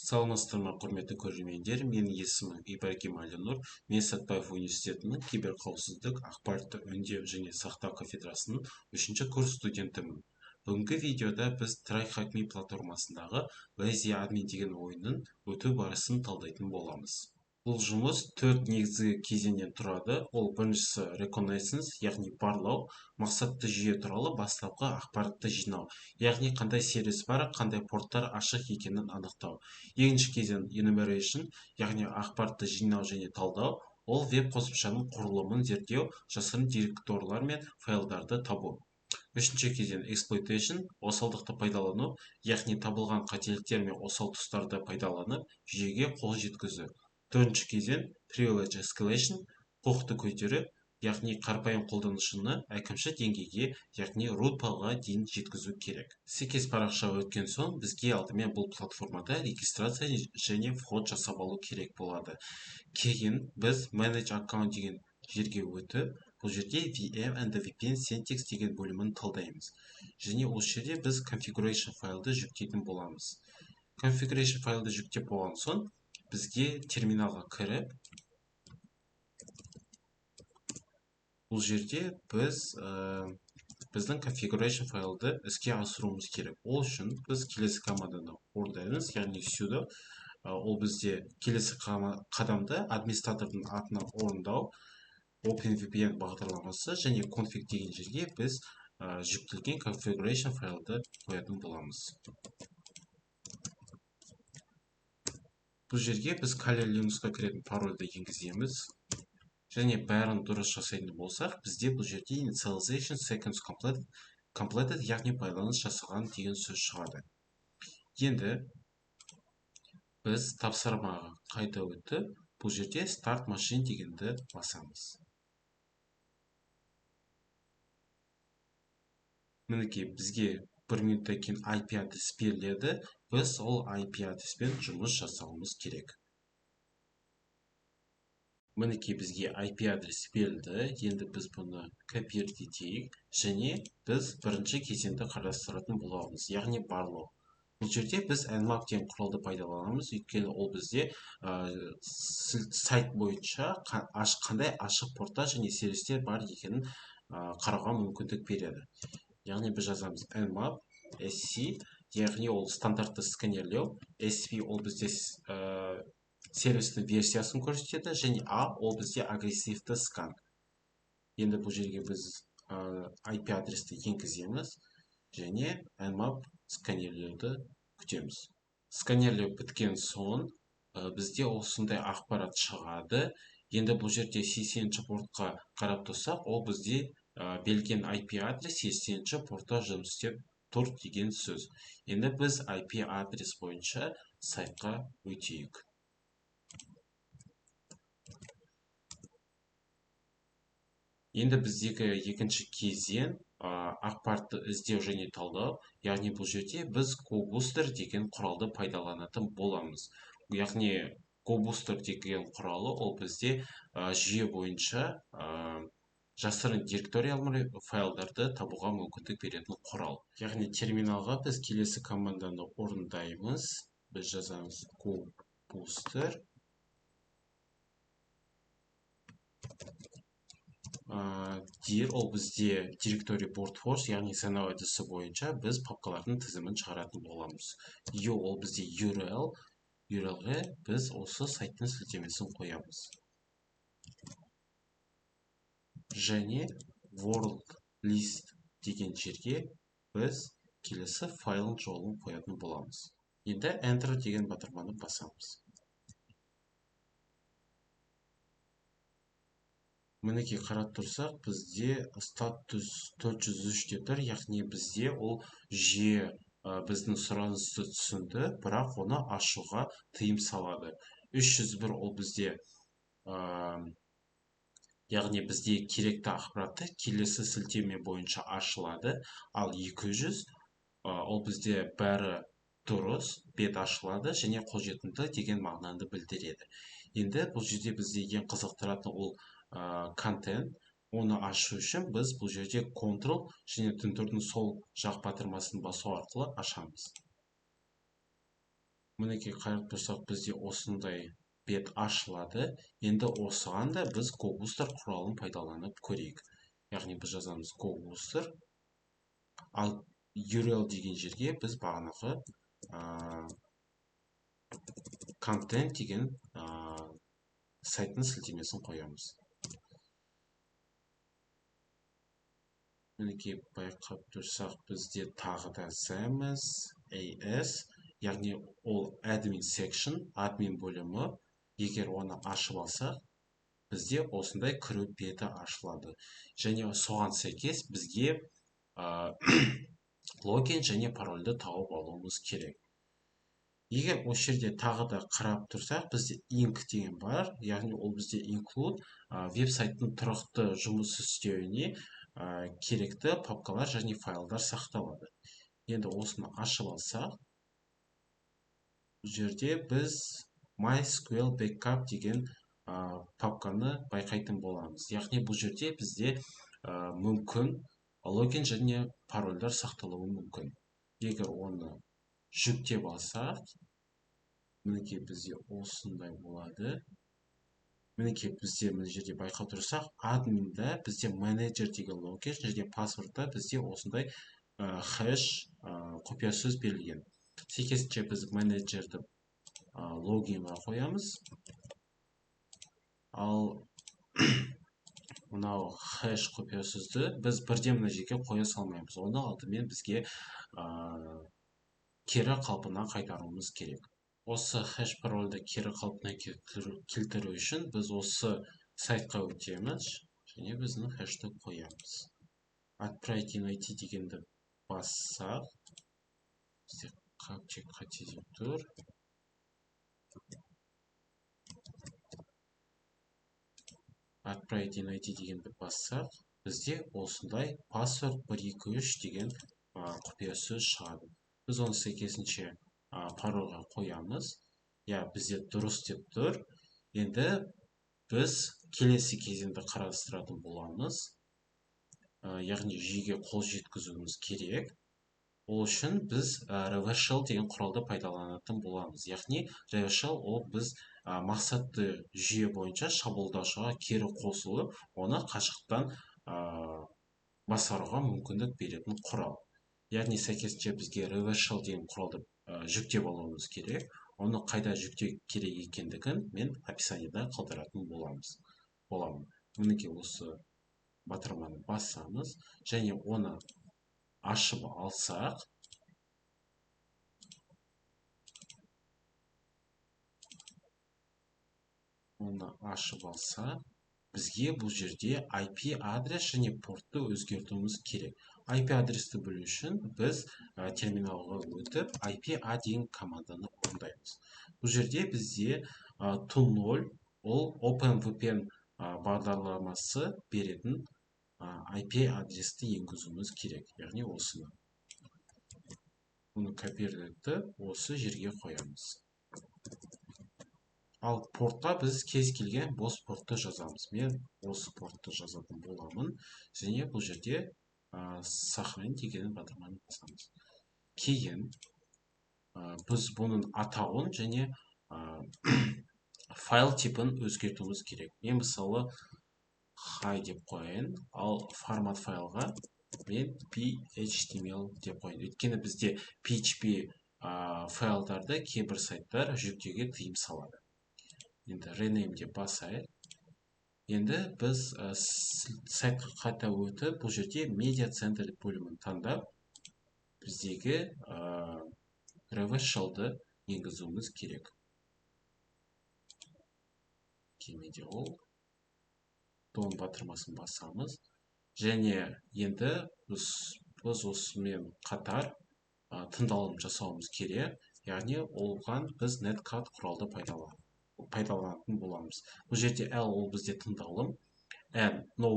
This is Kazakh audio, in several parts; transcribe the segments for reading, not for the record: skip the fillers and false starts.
Саламатсыздар ма, құрметті көрермендер, менің есімім Ибрагим Әлинұр. Мен Сәтбаев университетінің киберқауіпсіздік, ақпаратты өңдеу және сақтау кафедрасының 3-ші курс студентімін. Бүгінгі видеода біз TryHackMe платформасындағы Lazy Admin деген ойынның өту барысын талдайтын боламыз. Бұл жұмыс 4 негізгі кезеңнен тұрады. Ол біріншісі reconnaissance, яғни барлау, мақсатты жүйе туралы бастапқы ақпаратты жинау, яғни қандай сервис бар, қандай порттар ашық екенін анықтау. Екінші кезең enumeration, яғни ақпаратты жинау және талдау. Ол веб қосымшаның құрылымын зерттеу, жасырын директорлар мен файлдарды табу. Үшінші кезең exploitation, осалдықты пайдалану, яғни табылған қателіктер мен осал тұстарды пайдаланып, жүйеге қол жеткізу. Төртінші кезең privilege escalation, құқықты көтеру, яғни қарапайым қолданушыны әкімшілік деңгейге, яғни root палға дейін жеткізу керек. Сәйкес парақша өткен соң, бізге алдымен бұл платформада регистрация және вход жасап алу керек болады. Кейін біз manage account деген жерге өтіп, бұл жерде VM and VPN syntax деген бөлімін талдаймыз. Және осы жерде біз configuration файлды жүктейтін боламыз. Configuration файлды жүктеп болған соң, бізге терминалға кіріп, бұл жерде біз біздің configuration файлды іске асыруымыз керек. Ол үшін біз келесі команданы орындаймыз, яғни sudo. Ол бізде келесі қадамда администратордың атына орындау, OpenVPN бағдарламасы және config деген жерге біз жүктелген configuration файлды қоятын боламыз. Бұл жерге біз Kali Linux-қа кіретін парольді енгіземіз. Және бәрін дұрыс жасайтын болсақ, бізде бұл жерде initialization seconds completed, яғни байланыс жасаған деген сөз шығады. Енді біз тапсырмаға қайта өтіп, бұл жерде start machine дегенді басамыз. Мінекей бізге 1 минуттан кейін IP адрес беріледі. Біз ол IP адреспен жұмыс жасауымыз керек. Мінекей бізге IP адрес берілді. Енді біз бұны копировать етейік және біз бірінші кезеңді қарастыратын боламыз, яғни барлау. Бұл жерде біз nmap деген құралды пайдаланамыз, өйткені ол бізде сайт бойынша қандай ашық порттар және сервистер бар екенін қарауға мүмкіндік береді. Яғни біз жазамыз nmap sc, яғни ол стандартты сканерлеу, sp ол бізде сервистің версиясын көрсетеді, және a ол бізде агрессивті скан. Енді бұл жерге біз IP адресті енгіземіз және nmap сканерлеуді күтеміз. Сканерлеу біткен соң бізде осындай ақпарат шығады. Енді бұл жерде 80-ші портқа қарап тұрсақ, ол бізде берілген IP адрес 80-ші портта жұмыс істеп тұр деген сөз. Енді біз IP адрес бойынша сайтқа өтейік. Енді біздегі екінші кезең ақпаратты іздеу және талдау, яғни бұл жерде біз GoBooster деген құралды пайдаланатын боламыз. Яғни GoBooster деген құралы ол бізде жүйе бойынша жасырын директориялар файлдарды табуға мүмкіндік беретін құрал. Яғни терминалға біз келесі команданы орындаймыз. Біз жазамыз GoBooster. Dir ол бізде директория BoardForce, яғни санау әдісі бойынша біз папкалардың тізімін шығаратын боламыз. U ол бізде URL. URL-ге біз осы сайттың сілтемесін қоямыз. Және world list деген жерге біз келесі файлын жолын қоятын боламыз. Енді enter деген батырманы басамыз. Мінекей қарап тұрсақ, бізде статус 403 деп тұр, яғни бізде ол жүйе біздің сұранысты түсінді, бірақ оны ашуға тыйым салады. 301 ол бізде яғни бізде керекті ақпаратты келесі сілтеме бойынша ашылады, ал 200 ол бізде бәрі дұрыс, бет ашылады және қолжетімді деген мағынаны білдіреді. Енді бұл жерде бізде ең қызықтыратын ол контент. Оны ашу үшін біз бұл жерде Ctrl және тінтуірдің сол жақ батырмасын басу арқылы ашамыз. мінекей қарап тұрсақ бізде осындай бет ашылады. Енді осыған да біз GoBooster құралын пайдаланып көрейік. Яғни біз жазамыз GoBooster, ал URL деген жерге біз бағанағы контент деген сайттың сілтемесін қоямыз. Мінекей байқап тұрсақ бізде тағы да CMS, AS, яғни ол admin section, админ бөлімі. Егер оны ашып алсақ, бізде осындай кіру беті ашылады. Және соған сәйкес бізге логин және парольді тауып алуымыз керек. Егер осы жерде тағы да қарап тұрсақ, бізде ink деген бар, яғни ол бізде include веб-сайттың тұрақты жұмыс істеуіне керекті папкалар және файлдар сақталады. Енді осыны ашып алсақ, бұл жерде біз MySQL Backup деген папканы байқайтын боламыз. Яғни бұл жерде бізде мүмкін логин және парольдар сақталуы мүмкін. Егер оны жүктеп алсақ, мінекей бізде осындай болады. Мінекей бізде мына жерде байқап тұрсақ, админда бізде менеджер деген логин және паспортта бізде осындай хэш құпия сөз берілген. Сәйкесінше біз менеджерді логинға қоямыз. Ал мынау хэш құпия сөзді біз бірден мына жерге қоя салмаймыз. Оны алдымен бізге кері қалпына қайтаруымыз керек. Осы хэш парольді кері қалпына келтіру үшін біз осы сайтқа өтеміз және біздің хэшті қоямыз. Отправить in IT дегенді бассақ, бізде қате деп тұр. Отправить in IT дегенді бассақ, бізде осындай password 123 деген құпия сөз шығады. Біз оны сәйкесінше парольға қоямыз. Бізде дұрыс деп тұр. Енді біз келесі кезеңді қарастыратын боламыз. Яғни жүйеге қол жеткізуіміз керек. Ол үшін біз Reverse деген құралды пайдаланатын боламыз. Яғни Reverse ол біз мақсатты жүйе бойынша шабуылдаушыға кері қосылып, оны қашықтан басқаруға мүмкіндік беретін құрал. Яғни сәйкесінше бізге Reverse деген құралды жүктеп алуымыз керек. Оны қайда жүктеу керек екендігін мен описаниеда қалдыратын боламын. Мінекей осы батырманы басамыз және оны ашып алсақ, бізге бұл жерде IP адрес және портты өзгертуіміз керек. IP адресті білу үшін біз терминалға өтіп IP-A деген команданы орындаймыз. Бұл жерде бізде to0 ол OpenVPN бағдарламасы беретін IP адресті енгізуіміз керек. Яғни осыны. Оны копирлетіп, осы жерге қоямыз. Ал портта біз кез келген бос портты жазамыз. Мен осы портты жазатын боламын. Және бұл жерде сохранить деген батырманы басамыз. Кейін біз бұның атауын және файл типін өзгертуіміз керек. Мен мысалы hi деп қойын, ал формат файлға мен PHTML деп қойын. Өйткені бізде PHP файлдарды кейбір сайттар жүктеуге тыйым салады. Енді rename деп басайық. Енді біз сайтқа қайта өтіп, бұл жерде медиа центр бөлімін таңдап, біздегі Reverse-ды енгізуіміз керек. Кемеде ол дом батырмасын басамыз. Және енді біз осымен қатар тыңдалым жасауымыз керек. Яғни оған біз netcat құралды пайдаланатын боламыз. Бұл жерде L ол бізде тыңдалым, N no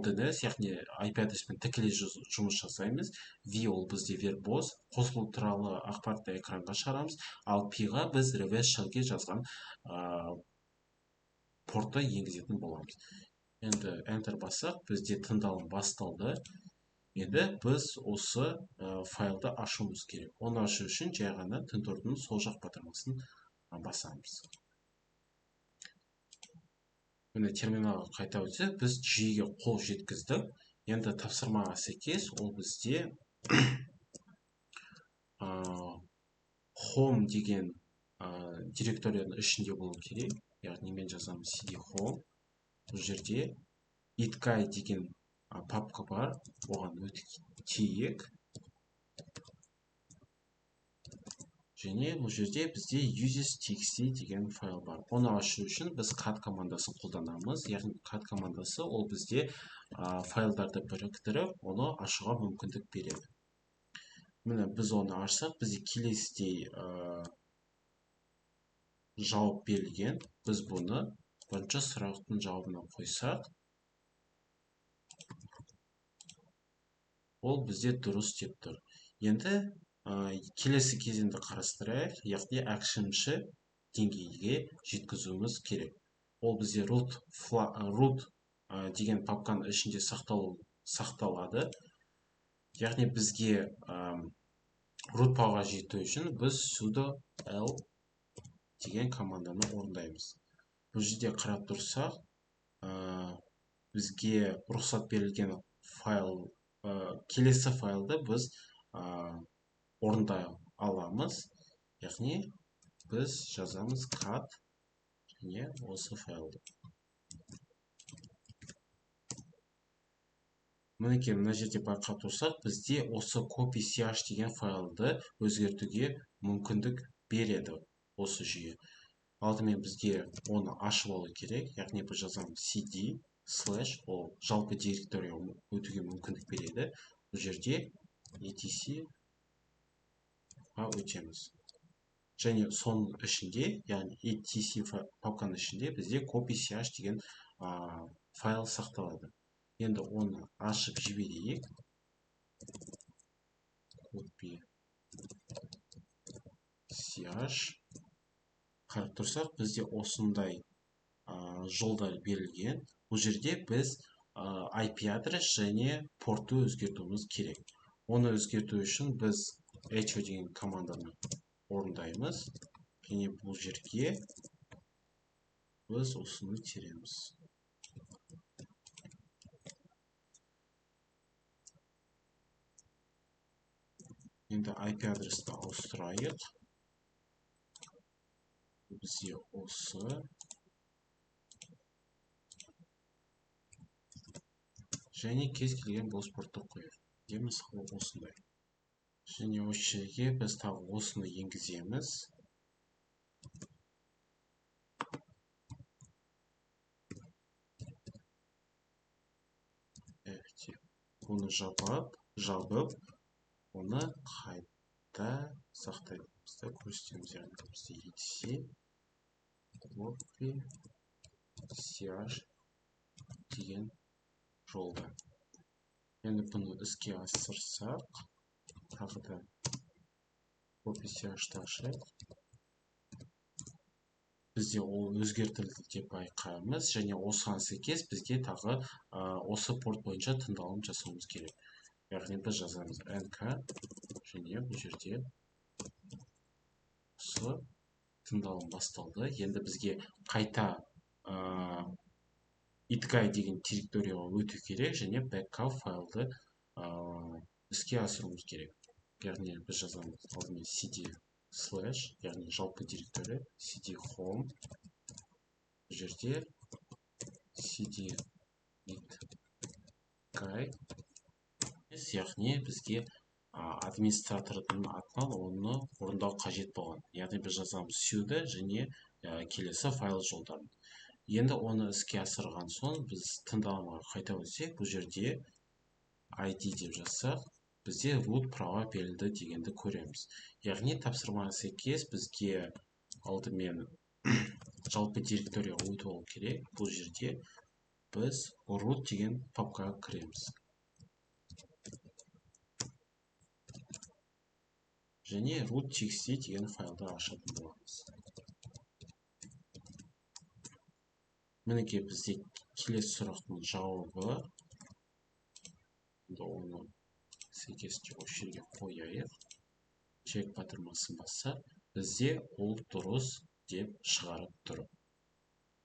DNS, яғни IP адреспен тікелей жұмыс жасаймыз. V ол бізде вербоз, қосылу туралы ақпаратты экранға шығарамыз. Ал P-ға біз Reverse-ге жазған портты енгізетін боламыз. Енді Enter бассақ, бізде тыңдалым басталды. Енді біз осы файлды ашуымыз керек. Оны ашу үшін жай ғана тінтұрдың сол жақ батырмасын басамыз. Міне терминалға қайта өтсек, біз жүйеге қол жеткіздік. Енді тапсырмаға сәйкес ол бізде home деген директорияның ішінде болу керек. Яғни мен жазамын cd home. Бұл жерде itguy деген папка бар, оған өтейік. Және бұл жерде бізде uses.txt деген файл бар. Оны ашу үшін біз cat командасын қолданамыз. Яғни cat командасы ол бізде файлдарды біріктіріп, оны ашуға мүмкіндік береді. Міне біз оны ашсақ, бізде келесідей жауап берілген. Біз бұны бірінші сұрақтың жауабына қойсақ, ол бізде дұрыс деп тұр. Енді келесі кезеңді қарастырайық, яғни әкшімші деңгейге жеткізуіміз керек. Ол бізде root деген папканың ішінде сақталады. Яғни бізге root папкаға жету үшін біз sudo l деген команданы орындаймыз. Бұл жерде қарап тұрсақ, бізге рұқсат берілген файл, келесі файлды біз орындай аламыз. Яғни біз жазамыз cat және осы файлды. Мінекей, мына жерде байқап тұрсақ, бізде осы copy.ch деген файлды өзгертуге мүмкіндік береді осы жүйе. Алдымен бізге оны ашып алу керек. Яғни біз жазамыз cd / ол жалпы директорияға өтуге мүмкіндік береді. Бұл жерде etc өтеміз. Және соның ішінде, яғни etc папканың ішінде бізде copy.ch деген файл сақталады. Енді оны ашып жіберейік. Copy.ch қарап тұрсақ, бізде осындай жолдар берілген. Бұл жерде біз IP адрес және портты өзгертуіміз керек. Оны өзгерту үшін біз echo деген команданы орындаймыз. Және бұл жерге біз осыны тереміз. Енді IP адресті ауыстырайық. Бізде осы. Және кез келген бос портты қойып. Мысалы осындай. Және осы жерге біз тағы осыны енгіземіз. Оны жабып, оны қайта сақтаймызды көрсетеміз. Яғни бізде etc copy.ch деген жолда. Енді бұны іске асырсақ, тағы да copy.ch ашайық. Бізде ол өзгертілді деп байқаймыз, және осыған сәйкес бізге тағы осы порт бойынша тыңдалым жасауымыз керек. Яғни біз жазамыз nk, және бұл жерде осы тыңдалым басталды. Енді бізге қайта itguy деген директорияға өту керек, және backup файлды іске асыруымыз керек. Яғни біз жазамыз алдымен cd / яғни жалпы директория cd home. Бұл жерде cd itguy. Яғни бізге администратордың атынан оны орындау қажет болған. Яғни біз жазамыз sudo және келесі файл жолдарын. Енді оны іске асырған соң, біз тыңдалымға қайта өтсек, бұл жерде ID деп жазсақ, бізде root права берілді дегенді көреміз. Яғни тапсырмаға сәйкес бізге алдымен жалпы директорияға өту алу керек. Бұл жерде біз root деген папкаға кіреміз. Және root.txt деген файлды ашатын боламыз. Мінекей бізде келесі сұрақтың жауабы. Оны сәйкесінше осы жерге қояйық. Чек батырмасын басса, бізде ол дұрыс деп шығарып тұр.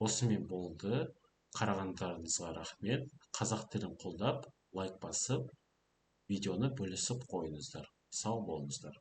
Осымен болды. Қарағандарыңызға рахмет. Қазақ тілін қолдап, лайк басып, видеоны бөлісіп қойыңыздар. Сау болыңыздар.